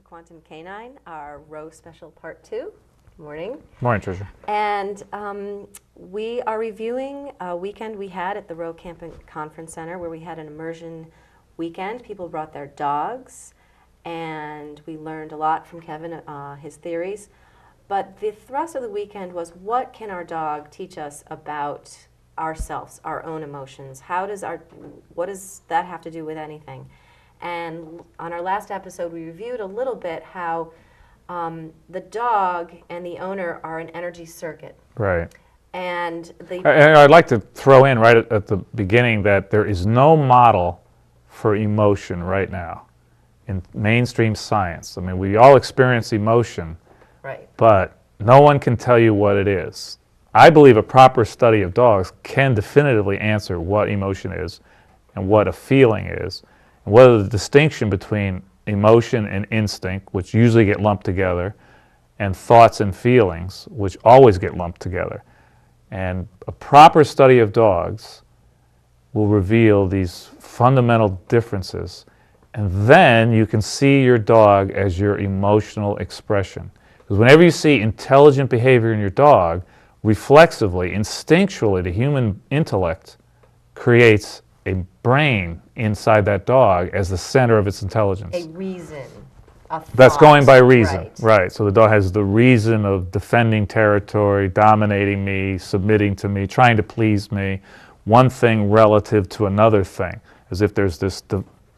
to Quantum Canine, our Rowe special part 2. Good morning. Morning, Tricia. And we are reviewing a weekend we had at the Rowe Camping Conference Center where we had an immersion weekend. People brought their dogs, and we learned a lot from Kevin, his theories. But the thrust of the weekend was, what can our dog teach us about ourselves, our own emotions? What does that have to do with anything? And on our last episode, we reviewed a little bit how the dog and the owner are an energy circuit. Right. And I'd like to throw in right at the beginning that there is no model for emotion right now in mainstream science. I mean, we all experience emotion, right, but no one can tell you what it is. I believe a proper study of dogs can definitively answer what emotion is and what a feeling is, and what are the distinction between emotion and instinct, which usually get lumped together, and thoughts and feelings, which always get lumped together. And a proper study of dogs will reveal these fundamental differences, and then you can see your dog as your emotional expression. Because whenever you see intelligent behavior in your dog, reflexively, instinctually, the human intellect creates a brain inside that dog as the center of its intelligence. a reason, a thought. That's going by reason, Right. So the dog has the reason of defending territory, dominating me, submitting to me, trying to please me, one thing relative to another thing, as if there's this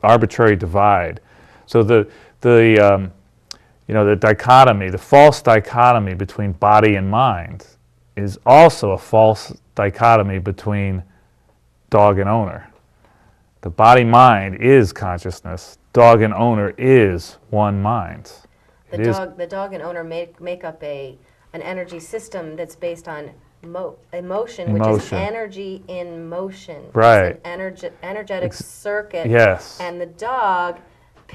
arbitrary divide. So the dichotomy, the false dichotomy between body and mind is also a false dichotomy between dog and owner. The body-mind is consciousness. Dog and owner is one mind. The dog and owner make up an energy system that's based on emotion, which is energy in motion. Right. It's an energetic circuit. Yes. And the dog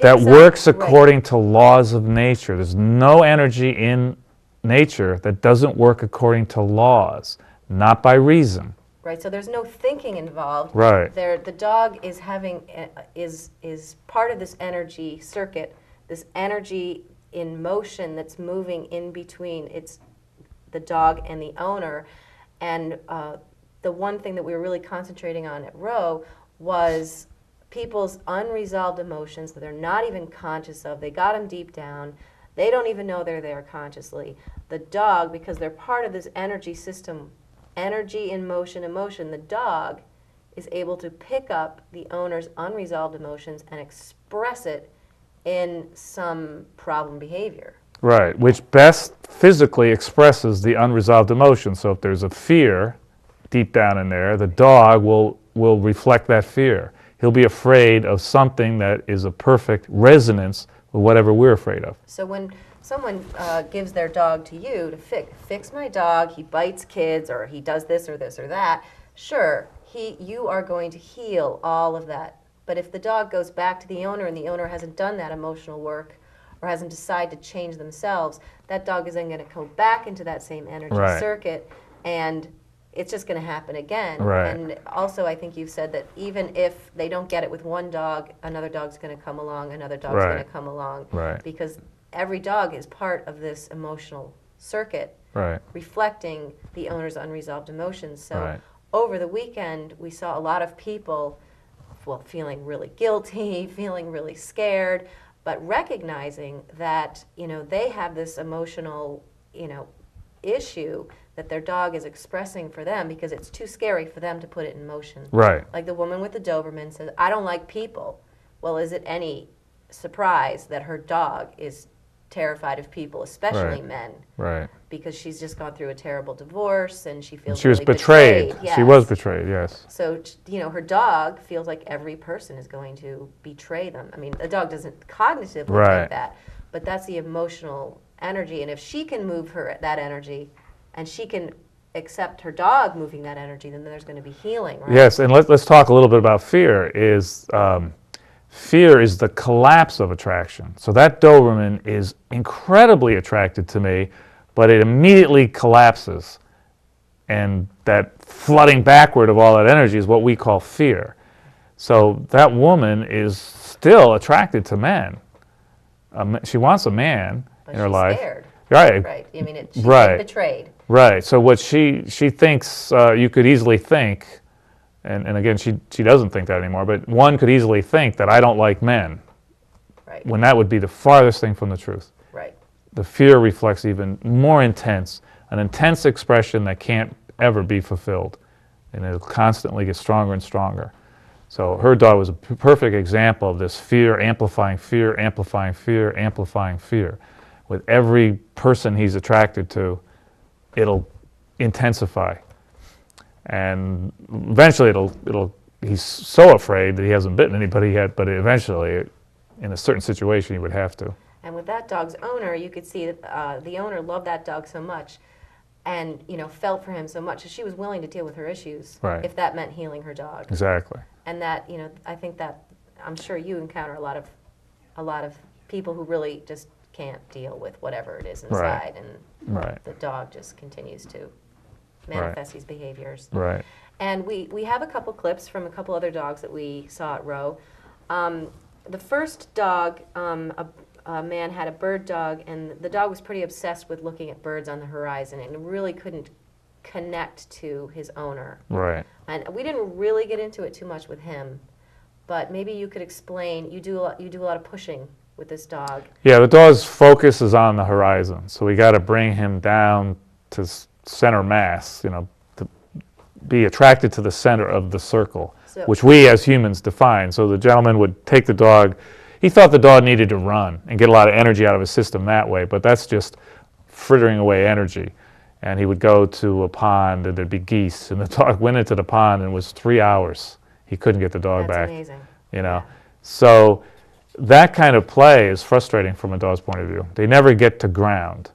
that works right. according to laws of nature. There's no energy in nature that doesn't work according to laws, not by reason. Right, so there's no thinking involved. Right. The dog is is part of this energy circuit, this energy in motion that's moving in between the dog and the owner. And the one thing that we were really concentrating on at Rowe was people's unresolved emotions that they're not even conscious of. They got them deep down. They don't even know they're there consciously. The dog, because they're part of this energy system, energy in motion, emotion, the dog is able to pick up the owner's unresolved emotions and express it in some problem behavior. Right, which best physically expresses the unresolved emotion. So if there's a fear deep down in there, the dog will reflect that fear. He'll be afraid of something that is a perfect resonance with whatever we're afraid of. So when someone gives their dog to you to fix my dog, he bites kids, or he does this or this or that, sure, you are going to heal all of that. But if the dog goes back to the owner and the owner hasn't done that emotional work or hasn't decided to change themselves, that dog is then going to go back into that same energy circuit, and it's just going to happen again. Right. And also, I think you've said that even if they don't get it with one dog, another dog's going to come along, another dog's going to come along. Right. Because every dog is part of this emotional circuit, reflecting the owner's unresolved emotions. So over the weekend, we saw a lot of people, feeling really guilty, feeling really scared, but recognizing that, they have this emotional, issue that their dog is expressing for them because it's too scary for them to put it in motion. Right. Like the woman with the Doberman says, I don't like people. Well, is it any surprise that her dog is terrified of people, especially men? Right. Because she's just gone through a terrible divorce and she feels she was really betrayed. Yes. She was betrayed, yes. So, her dog feels like every person is going to betray them. I mean, the dog doesn't cognitively think that, but that's the emotional energy. And if she can move that energy and she can accept her dog moving that energy, then there's going to be healing, right? Yes, and let's talk a little bit about fear. Fear is the collapse of attraction. So that Doberman is incredibly attracted to me, but it immediately collapses. And that flooding backward of all that energy is what we call fear. So that woman is still attracted to men. she wants a man But in her she's life. scared. Right. Right. I mean, she's Right. been betrayed. Right. So what she thinks, you could easily think, and again, she doesn't think that anymore, but one could easily think that I don't like men, Right. when that would be the farthest thing from the truth. Right. The fear reflects even more intense, an intense expression that can't ever be fulfilled, and it'll constantly get stronger and stronger. So her dog was a perfect example of this fear, amplifying fear, amplifying fear, amplifying fear. With every person he's attracted to, it'll intensify. And eventually he's so afraid that he hasn't bitten anybody yet, but eventually, in a certain situation, he would have to. And with that dog's owner, you could see that the owner loved that dog so much and, felt for him so much that she was willing to deal with her issues Right. if that meant healing her dog. Exactly. And that, I think that, I'm sure you encounter a lot of people who really just can't deal with whatever it is inside, and Right. the dog just continues to manifest these behaviors. Right. And we have a couple clips from a couple other dogs that we saw at Rowe. The first dog, a man had a bird dog, and the dog was pretty obsessed with looking at birds on the horizon and really couldn't connect to his owner. Right. And we didn't really get into it too much with him, but maybe you could explain. You do a lot of pushing with this dog. Yeah, the dog's focus is on the horizon, so we got to bring him down to center mass, to be attracted to the center of the circle, So- which we as humans define. So the gentleman would take the dog. He thought the dog needed to run and get a lot of energy out of his system that way, but that's just frittering away energy. And he would go to a pond, and there'd be geese, and the dog went into the pond, and it was 3 hours. He couldn't get the dog That's back. amazing. Yeah. So that kind of play is frustrating from a dog's point of view. They never get to ground.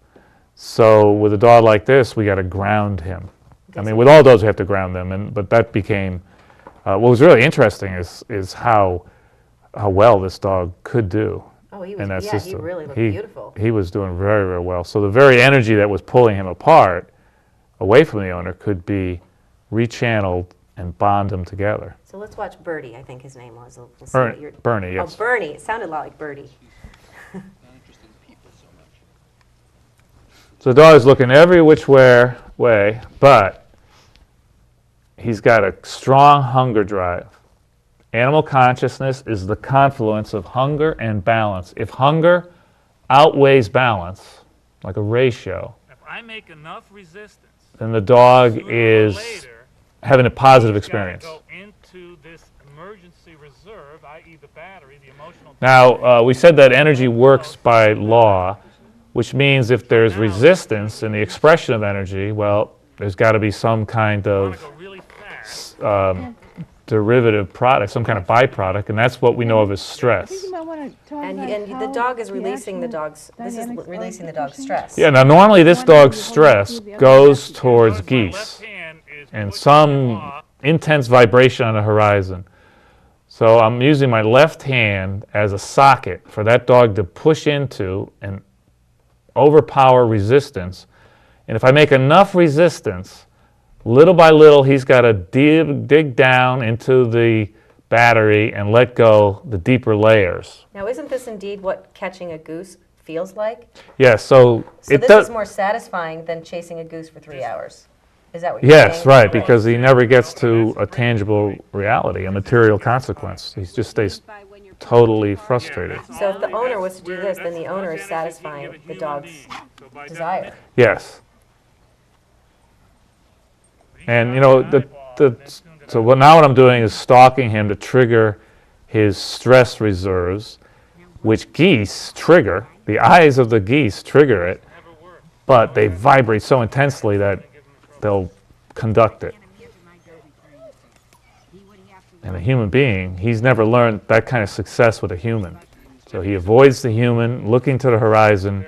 So with a dog like this, we got to ground him. I mean, with all dogs, we have to ground them, but that became what was really interesting is how well this dog could do. Oh, he in was. that Yeah, system. he really looked beautiful. He was doing very, very well. So the very energy that was pulling him apart, away from the owner, could be rechanneled and bond them together. So let's watch Birdie. I think his name was. We'll see what you're- Bernie, yes. Oh, Bernie. It sounded a lot like Birdie. So the dog is looking every which way, but he's got a strong hunger drive. Animal consciousness is the confluence of hunger and balance. If hunger outweighs balance, like a ratio, If I make enough resistance, then the dog sooner or is later, having a positive he's gotta experience. go into this emergency reserve, i.e. the battery, the emotional. Now, we said that energy works by law, which means if there's resistance in the expression of energy, well, there's got to be some kind I want of to go really fast. derivative product, some kind of byproduct, and that's what we know of as stress. And the dog is releasing the dog's. This is releasing the dog's stress. Yeah, now normally this dog's stress goes towards Notice my geese left hand is and pushing some the paw. intense vibration on the horizon. So I'm using my left hand as a socket for that dog to push into and overpower resistance. And if I make enough resistance, little by little, he's got to dig down into the battery and let go the deeper layers. Now, isn't this indeed what catching a goose feels like? Yes, so So it this does. is more satisfying than chasing a goose for 3 hours. Is that what you're saying? Yes, right, because he never gets to a tangible reality, a material consequence. He just stays totally frustrated. So if the owner was to do this, then the owner is satisfying the dog's desire. Yes. And so now what I'm doing is stalking him to trigger his stress reserves, which geese trigger. The eyes of the geese trigger it, but they vibrate so intensely that they'll conduct it. And a human being, he's never learned that kind of success with a human. So he avoids the human, looking to the horizon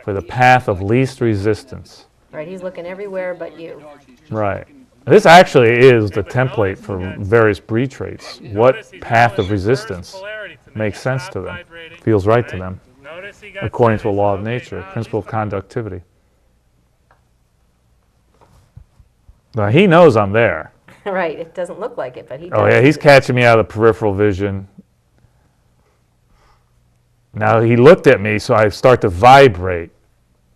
for the path of least resistance. Right, he's looking everywhere but you. Right. This actually is the template for various breed traits. What path of resistance makes sense to them, feels right to them, according to a law of nature, principle of conductivity. Now, he knows I'm there. Right, it doesn't look like it, but he does. Oh, yeah, he's catching me out of the peripheral vision. Now he looked at me, so I start to vibrate.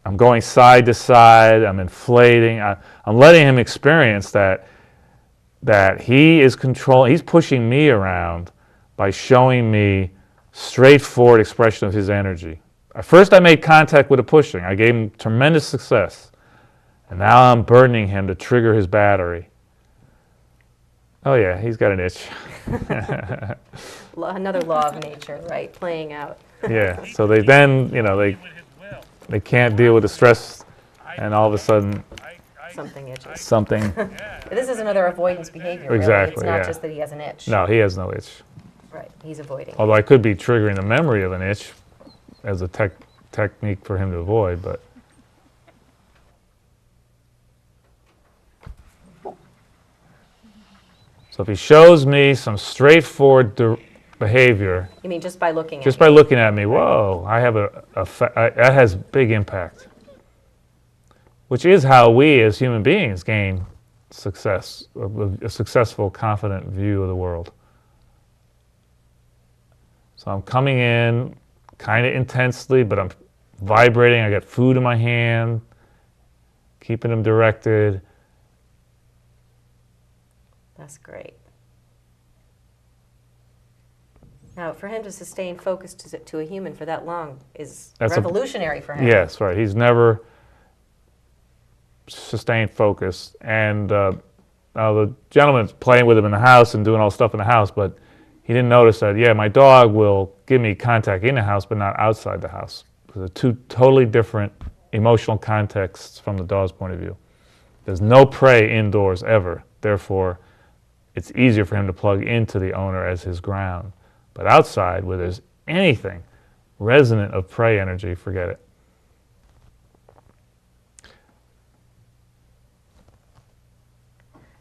I'm going side to side. I'm inflating. I'm letting him experience that he is controlling. He's pushing me around by showing me straightforward expression of his energy. At first, I made contact with the pushing. I gave him tremendous success, and now I'm burdening him to trigger his battery. Oh yeah, he's got an itch. Another law of nature, right? Playing out. Yeah. So they then, With his will. they can't deal with the stress, and all of a sudden Something itches. something. This is another avoidance behavior. Really. Exactly, It's not yeah. just that he has an itch. No, he has no itch. Right. He's avoiding. Although I could be triggering the memory of an itch as a technique for him to avoid, but. So if he shows me some straightforward behavior, You mean just by looking just at by looking at me, whoa, I have that has big impact. Which is how we as human beings gain success, a successful, confident view of the world. So I'm coming in kind of intensely, but I'm vibrating. I got food in my hand, keeping him directed. That's great. Now, for him to sustain focus to a human for that long is That's revolutionary for him. Yes, right. He's never sustained focus. And now the gentleman's playing with him in the house and doing all stuff in the house, but he didn't notice that, yeah, my dog will give me contact in the house, but not outside the house. They're two totally different emotional contexts from the dog's point of view. There's no prey indoors ever. Therefore, it's easier for him to plug into the owner as his ground. But outside, where there's anything resonant of prey energy, forget it.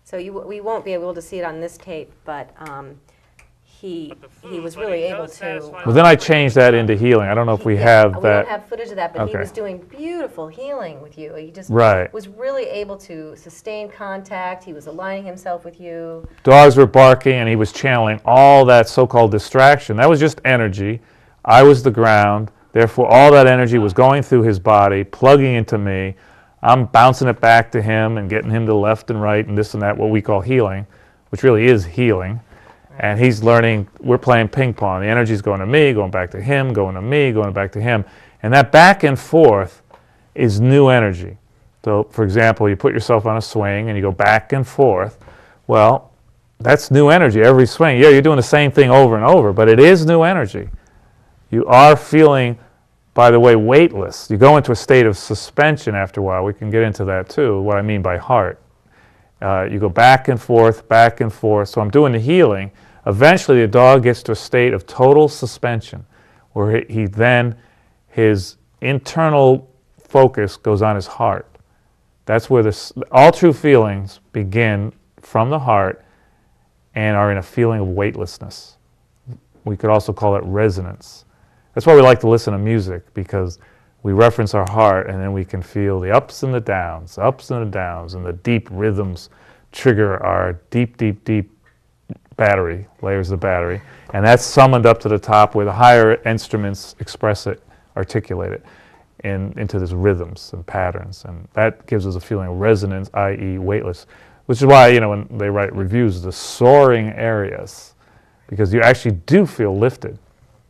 So we won't be able to see it on this tape, but he was really able to. Well, then I changed that into healing. I don't know if we have We that. don't have footage of that, but he Okay. was doing beautiful healing with you. He just Right. was really able to sustain contact. He was aligning himself with you. Dogs were barking, and he was channeling all that so-called distraction. That was just energy. I was the ground. Therefore, all that energy was going through his body, plugging into me. I'm bouncing it back to him and getting him to left and right and this and that, what we call healing, which really is healing. And he's learning, we're playing ping pong. The energy's going to me, going back to him, going to me, going back to him. And that back and forth is new energy. So, for example, you put yourself on a swing and you go back and forth. Well, that's new energy every swing. Yeah, you're doing the same thing over and over, but it is new energy. You are feeling, by the way, weightless. You go into a state of suspension after a while. We can get into that too, what I mean by heart. You go back and forth, back and forth. So I'm doing the healing. Eventually, the dog gets to a state of total suspension, where he then, his internal focus goes on his heart. That's where all true feelings begin from the heart and are in a feeling of weightlessness. We could also call it resonance. That's why we like to listen to music, because we reference our heart and then we can feel the ups and the downs, and the deep rhythms trigger our deep, deep, deep battery, layers of battery. And that's summoned up to the top where the higher instruments express it, articulate it into these rhythms and patterns. And that gives us a feeling of resonance, i.e. weightless, which is why, when they write reviews, the soaring areas, because you actually do feel lifted.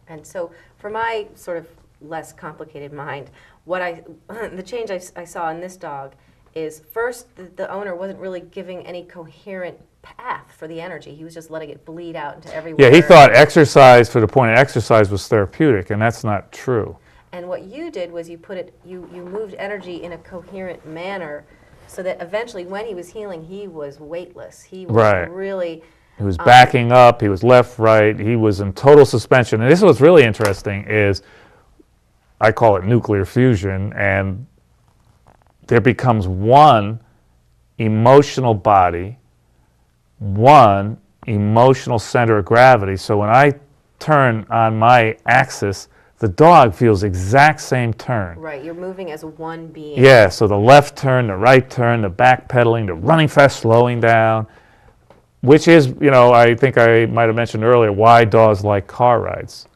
And so, for my sort of less complicated mind, the change I saw in this dog is first the owner wasn't really giving any coherent path for the energy. He was just letting it bleed out into everywhere. Yeah, he thought exercise for the point of exercise was therapeutic, and that's not true. And what you did was you moved energy in a coherent manner, so that eventually, when he was healing, he was weightless. He was Right. really. He was backing up, he was left, right, he was in total suspension. And this is what's really interesting is, I call it nuclear fusion, and there becomes one emotional body, one emotional center of gravity. So when I turn on my axis, the dog feels the exact same turn. Right, you're moving as one being. Yeah, so the left turn, the right turn, the back pedaling, the running fast, slowing down, which is, I think I might have mentioned earlier, why dogs like car rides.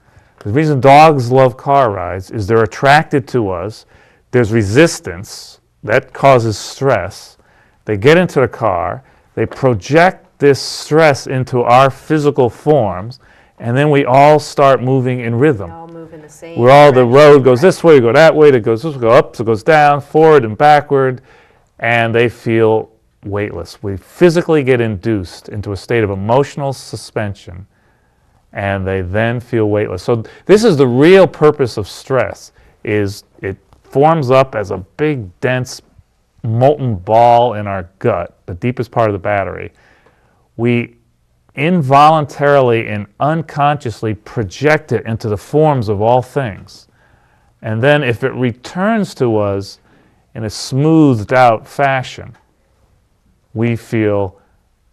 The reason dogs love car rides is they're attracted to us. There's resistance. That causes stress. They get into the car. They project this stress into our physical forms, and then we all start moving in rhythm. We all move in the same We're all, the direction, road goes right? this way, we go that way, it goes this way, go up, so it goes down, forward and backward, and they feel weightless. We physically get induced into a state of emotional suspension, and they then feel weightless. So this is the real purpose of stress, is it forms up as a big, dense, molten ball in our gut, the deepest part of the battery. We involuntarily and unconsciously project it into the forms of all things. And then if it returns to us in a smoothed out fashion, we feel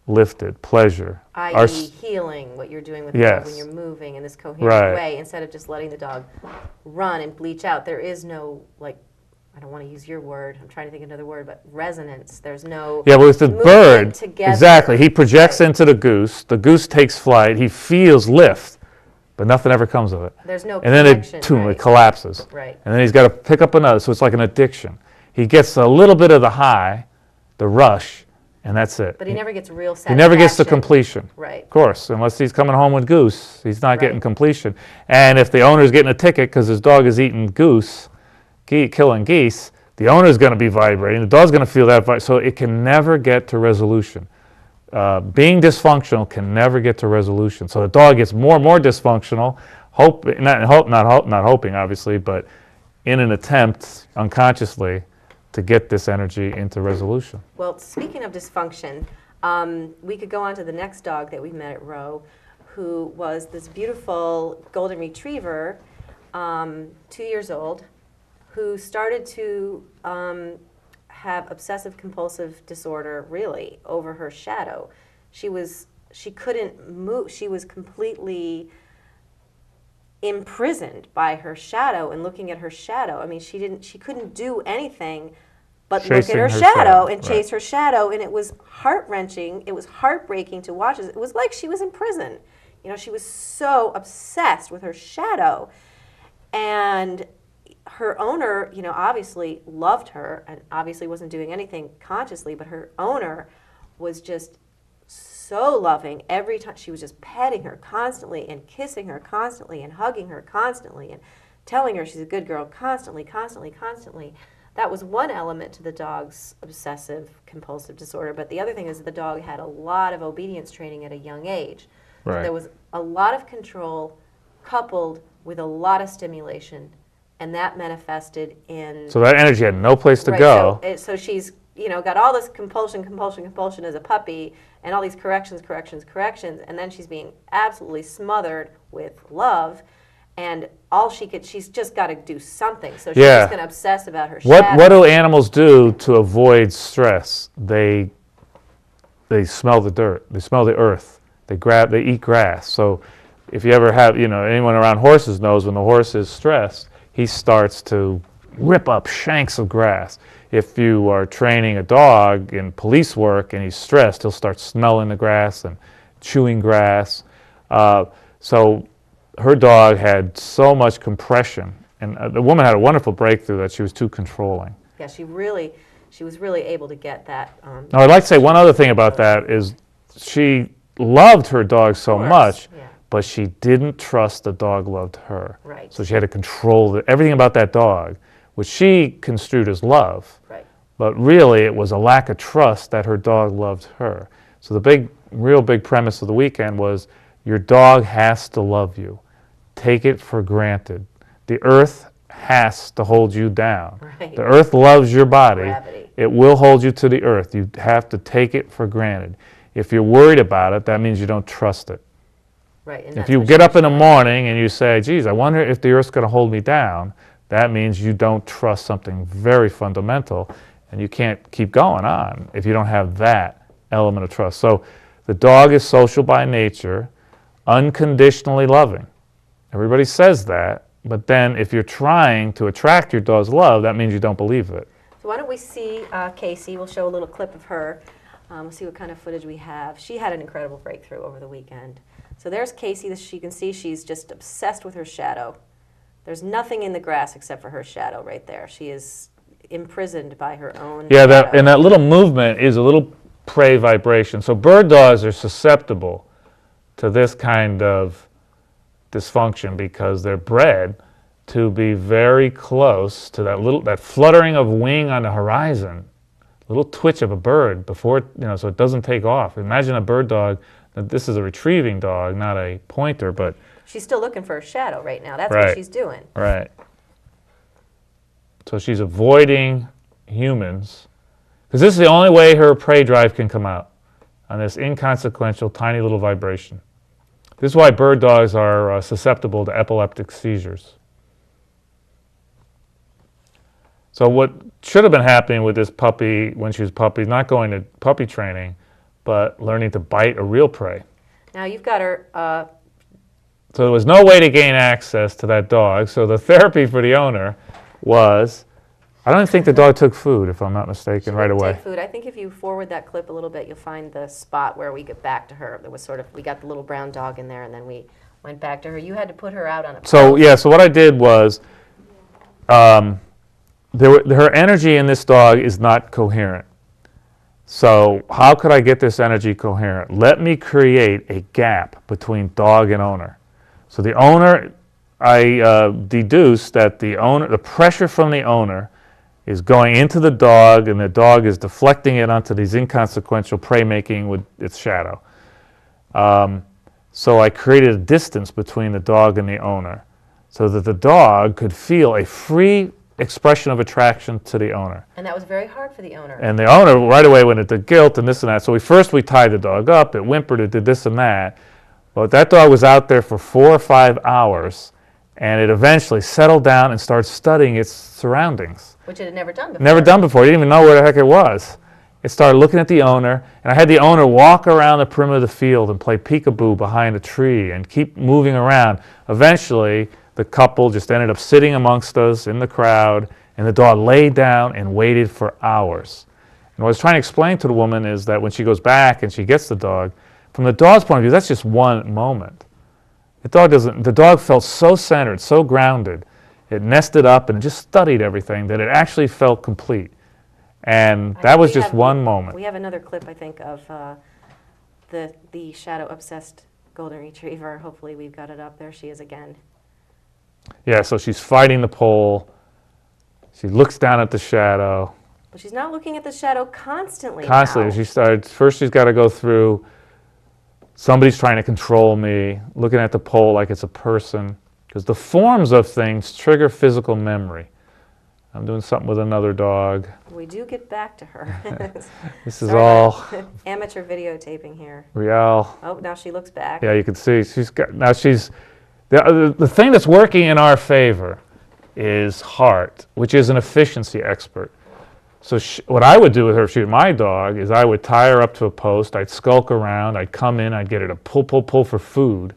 lifted, pleasure. i.e. healing, what you're doing with the dog when you're moving in this coherent way, instead of just letting the dog run and bleach out. There is no, like, I don't want to use your word, I'm trying to think of another word, but resonance. There's no Yeah, but with the bird, together. exactly, he projects into the goose takes flight, he feels lift, but nothing ever comes of it. There's no And then connection, it collapses. Right. And then he's got to pick up another, so it's like an addiction. He gets a little bit of the high, the rush, and that's it. But he never gets real satisfaction. He never gets to completion. Right. Of course, unless he's coming home with goose, he's not getting completion. And if the owner's getting a ticket because his dog is eating goose, killing geese, the owner's going to be vibrating. The dog's going to feel that, so it can never get to resolution. Being dysfunctional can never get to resolution. So the dog gets more and more dysfunctional, not hoping, obviously, but in an attempt, unconsciously, to get this energy into resolution. Well, speaking of dysfunction, we could go on to the next dog that we met at Rowe, who was this beautiful golden retriever, 2 years old, who started to have obsessive compulsive disorder, really, over her shadow. She couldn't move. She was completely imprisoned by her shadow and looking at her shadow. I mean, she couldn't do anything but look at her shadow and chase her shadow, and it was heart-wrenching. It was heartbreaking to watch. It was like she was in prison. You know, she was so obsessed with her shadow, and her owner, you know, obviously loved her and obviously wasn't doing anything consciously, but her owner was just so loving. Every time she was just petting her constantly and kissing her constantly and hugging her constantly and telling her she's a good girl constantly. That was one element to the dog's obsessive compulsive disorder, but the other thing is the dog had a lot of obedience training at a young age. Right. So there was a lot of control coupled with a lot of stimulation, and that manifested in... So that energy had no place to go. So she's, you know, got all this compulsion as a puppy, and all these corrections, and then she's being absolutely smothered with love, and she's just got to do something. So she's just going to obsess about her shadow. What do animals do to avoid stress? They smell the dirt. They smell the earth. They eat grass. So if you ever have, you know, anyone around horses knows when the horse is stressed, he starts to rip up shanks of grass. If you are training a dog in police work and he's stressed, he'll start smelling the grass and chewing grass. So her dog had so much compression, and the woman had a wonderful breakthrough that she was too controlling. Yeah, she was really able to get that. Now, I'd like to say one other thing about that is she loved her dog so much, but she didn't trust the dog loved her. Right. So she had to control everything about that dog, which she construed as love. Right. But really, it was a lack of trust that her dog loved her. So the real big premise of the weekend was your dog has to love you. Take it for granted. The earth has to hold you down. Right. The earth loves your body. Gravity. It will hold you to the earth. You have to take it for granted. If you're worried about it, that means you don't trust it. Right. And if you get up in the morning and you say, geez, I wonder if the earth's going to hold me down, that means you don't trust something very fundamental, and you can't keep going on if you don't have that element of trust. So the dog is social by nature, unconditionally loving. Everybody says that, but then if you're trying to attract your dog's love, that means you don't believe it. So why don't we see Casey? We'll show a little clip of her. We'll see what kind of footage we have. She had an incredible breakthrough over the weekend. So there's Casey. You can see she's just obsessed with her shadow. There's nothing in the grass except for her shadow right there. She is imprisoned by her own Yeah, shadow. and that little movement is a little prey vibration. So bird dogs are susceptible to this kind of dysfunction because they're bred to be very close to that fluttering of wing on the horizon, little twitch of a bird before so it doesn't take off. Imagine a bird dog. This is a retrieving dog, not a pointer, but she's still looking for a shadow right now. That's right, what she's doing. Right. So she's avoiding humans because this is the only way her prey drive can come out on this inconsequential, tiny little vibration. This is why bird dogs are susceptible to epileptic seizures. So what should have been happening with this puppy when she was a puppy, not going to puppy training, but learning to bite a real prey. Now you've got her. So there was no way to gain access to that dog. So the therapy for the owner was, I don't think the dog took food, if I'm not mistaken, right away. Take food. I think if you forward that clip a little bit, you'll find the spot where we get back to her. There was we got the little brown dog in there, and then we went back to her. You had to put her out on a post. So what I did was, her energy in this dog is not coherent. So how could I get this energy coherent? Let me create a gap between dog and owner. So the owner, I deduced that the pressure from the owner is going into the dog, and the dog is deflecting it onto these inconsequential prey making with its shadow. So I created a distance between the dog and the owner so that the dog could feel a free expression of attraction to the owner. And that was very hard for the owner. And the owner right away went into guilt and this and that. So we tied the dog up, it whimpered, it did this and that. But that dog was out there for 4 or 5 hours, and it eventually settled down and started studying its surroundings. Which it had never done before. Never done before. It didn't even know where the heck it was. It started looking at the owner, and I had the owner walk around the perimeter of the field and play peekaboo behind a tree and keep moving around. Eventually, the couple just ended up sitting amongst us in the crowd, and the dog laid down and waited for hours. And what I was trying to explain to the woman is that when she goes back and she gets the dog, from the dog's point of view, that's just one moment. The dog felt so centered, so grounded, it nested up and just studied everything that it actually felt complete. And that was just one moment. We have another clip, I think, of the shadow-obsessed golden retriever. Hopefully we've got it up. There she is again. Yeah, so she's fighting the pole. She looks down at the shadow. But she's not looking at the shadow constantly. Constantly. Now. First she's got to go through, somebody's trying to control me, looking at the pole like it's a person. Because the forms of things trigger physical memory. I'm doing something with another dog. We do get back to her. This is all amateur videotaping here. real. Oh, now she looks back. Yeah, you can see the thing that's working in our favor is Hart, which is an efficiency expert. So what I would do with her if she was my dog is I would tie her up to a post, I'd skulk around, I'd come in, I'd get her to pull for food.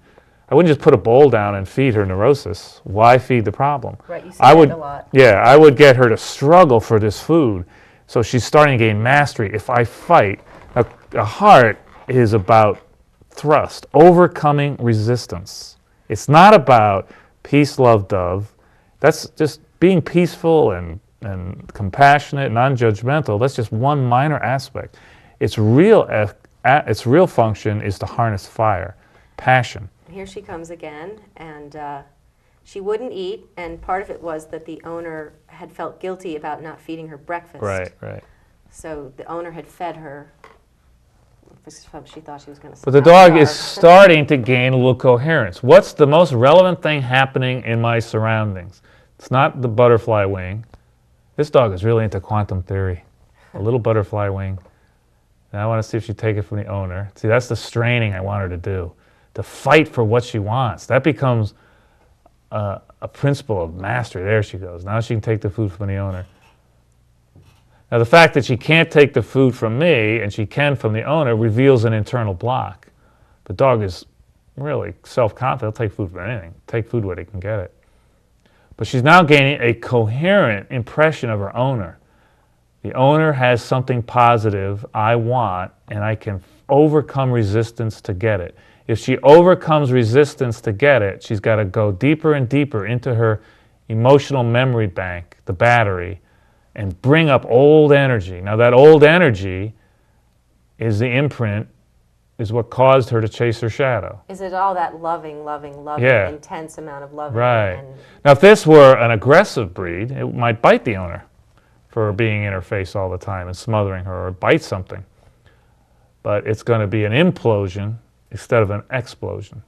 I wouldn't just put a bowl down and feed her neurosis. Why feed the problem? Right, you see that a lot. Yeah, I would get her to struggle for this food. So she's starting to gain mastery. If I fight, a Hart is about thrust, overcoming resistance. It's not about peace, love, dove. That's just being peaceful and compassionate, non-judgmental. That's just one minor aspect. Its real function is to harness fire, passion. Here she comes again, and she wouldn't eat, and part of it was that the owner had felt guilty about not feeding her breakfast. Right. So the owner had fed her. She thought she was going to. But the dog is starting to gain a little coherence. What's the most relevant thing happening in my surroundings? It's not the butterfly wing. This dog is really into quantum theory. A little butterfly wing. Now I want to see if she take it from the owner. See, that's the straining I want her to do. To fight for what she wants. That becomes a principle of mastery. There she goes. Now she can take the food from the owner. Now the fact that she can't take the food from me and she can from the owner reveals an internal block. The dog is really self-confident. He'll take food from anything. Take food where he can get it. But she's now gaining a coherent impression of her owner. The owner has something positive I want, and I can overcome resistance to get it. If she overcomes resistance to get it, she's got to go deeper and deeper into her emotional memory bank, the battery, and bring up old energy. Now that old energy is the imprint, is what caused her to chase her shadow. Is it all that loving, Yeah. intense amount of loving? Right. And Now if this were an aggressive breed, it might bite the owner for being in her face all the time and smothering her, or bite something. But it's going to be an implosion instead of an explosion,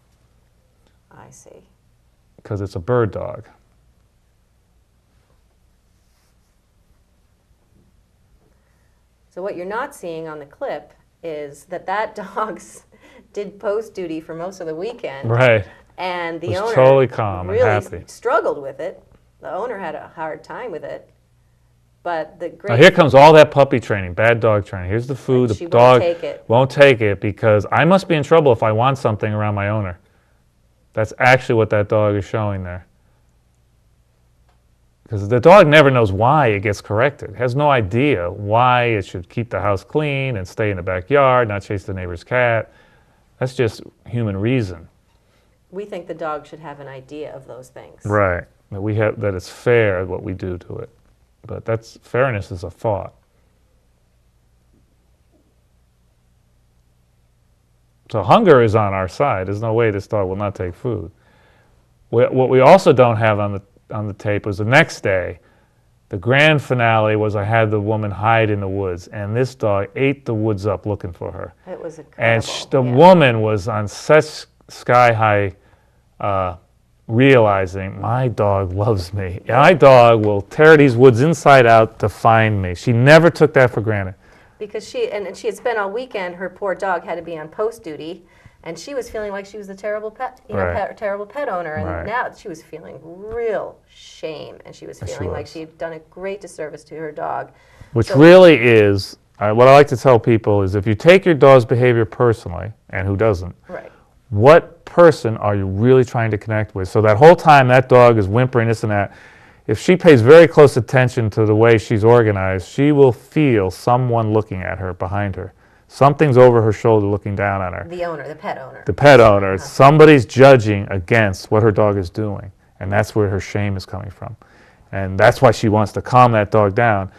I see. because it's a bird dog. So what you're not seeing on the clip is that dog did post duty for most of the weekend. Right. And the Was owner totally calm and really happy. struggled with it. The owner had a hard time with it. But the Now great here comes all that puppy training, bad dog training. Here's the food. she The won't dog take it. won't take it because I must be in trouble if I want something around my owner. That's actually what that dog is showing there. Because the dog never knows why it gets corrected. It has no idea why it should keep the house clean and stay in the backyard, not chase the neighbor's cat. That's just human reason. We think the dog should have an idea of those things. Right. That it's fair what we do to it. But fairness is a thought. So hunger is on our side. There's no way this dog will not take food. What we also don't have on the tape was the next day. The grand finale was I had the woman hide in the woods, and this dog ate the woods up looking for her. It was incredible. And the woman was on such sky high realizing, my dog loves me. My dog will tear these woods inside out to find me. She never took that for granted. Because she had spent all weekend, her poor dog had to be on post duty, and she was feeling like she was a terrible pet, Right. terrible pet owner, and Right. now she was feeling real shame, and she was Yes, she feeling like was. she had done a great disservice to her dog. Which So- really is, what I like to tell people is if you take your dog's behavior personally, and who doesn't, Right. what person are you really trying to connect with? So that whole time that dog is whimpering this and that, if she pays very close attention to the way she's organized, she will feel someone looking at her behind her. Something's over her shoulder looking down on her. The owner, the pet owner. The pet owner, somebody's judging against what her dog is doing, and that's where her shame is coming from. And that's why she wants to calm that dog down.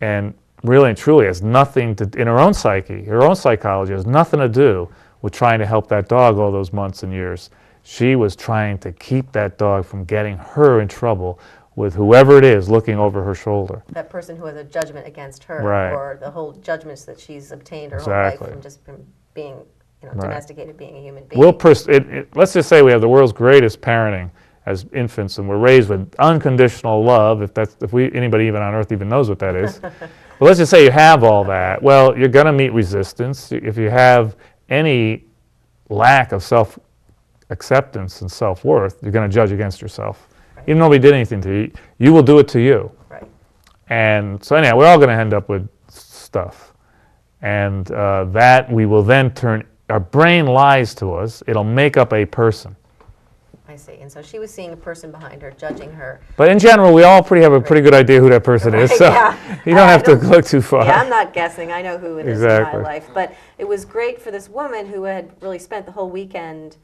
And really and truly has nothing to, in her own psyche, her own psychology has nothing to do with trying to help that dog all those months and years. She was trying to keep that dog from getting her in trouble with whoever it is looking over her shoulder. That person who has a judgment against her, Right. or the whole judgments that she's obtained her Exactly. whole life from just from being, Right. domesticated, being a human being. Let's just say we have the world's greatest parenting as infants, and we're raised with unconditional love. Anybody even on earth even knows what that is. But let's just say you have all that. Well, you're going to meet resistance. If you have any lack of self-acceptance and self-worth, you're going to judge against yourself. Even though nobody did anything to you, you will do it to you. Right. And so anyhow, we're all going to end up with stuff. And that we will then our brain lies to us. It'll make up a person. I see. And so she was seeing a person behind her, judging her. But in general, we all have a pretty good idea who that person is. Right, So yeah. you don't have to look too far. Yeah, I'm not guessing. I know who it is in Exactly. my life. But it was great for this woman who had really spent the whole weekend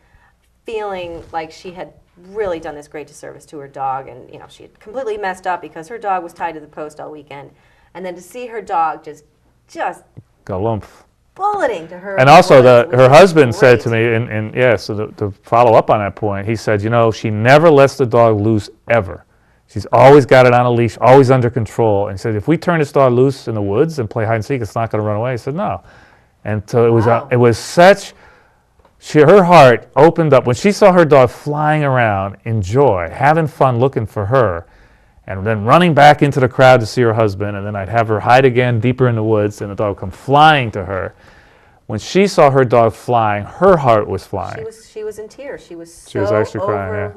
feeling like she had really done this great disservice to her dog, and she had completely messed up because her dog was tied to the post all weekend, and then to see her dog just Galump. bulleting to her. And also, was her husband said to great. me, and yeah, so to follow up on that point, he said, she never lets the dog loose ever. She's always got it on a leash, always under control. And he said, if we turn this dog loose in the woods and play hide and seek, it's not going to run away. He said, no. And so it was such. Her heart opened up when she saw her dog flying around in joy, having fun looking for her, and then running back into the crowd to see her husband, and then I'd have her hide again deeper in the woods, and the dog would come flying to her. When she saw her dog flying, her heart was flying. She was in tears. She was She was actually crying,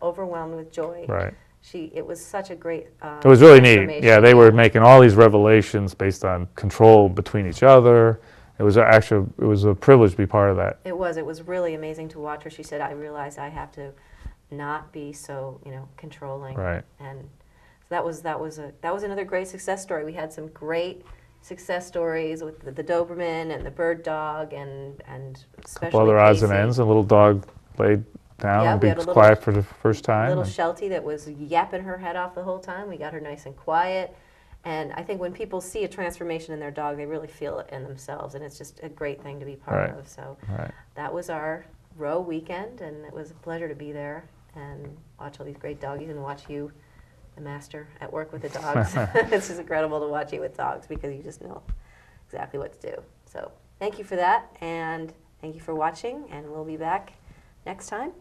overwhelmed with joy. Right. It was such a great. It was really neat. transformation. Yeah, they were making all these revelations based on control between each other. It was a privilege to be part of that. It was really amazing to watch her. She said, I realize I have to not be so, controlling. Right. And so that was another great success story. We had some great success stories with the Doberman and the bird dog and especially couple other odds and Casey. ends. A little dog laid down Yeah, and we be had a little- quiet for the first time. Little and- Sheltie that was yapping her head off the whole time. We got her nice and quiet. And I think when people see a transformation in their dog, they really feel it in themselves. And it's just a great thing to be part Right. of. So Right. that was our Rowe weekend, and it was a pleasure to be there and watch all these great doggies and watch you, the master, at work with the dogs. It's just incredible to watch you with dogs because you just know exactly what to do. So thank you for that, and thank you for watching, and we'll be back next time.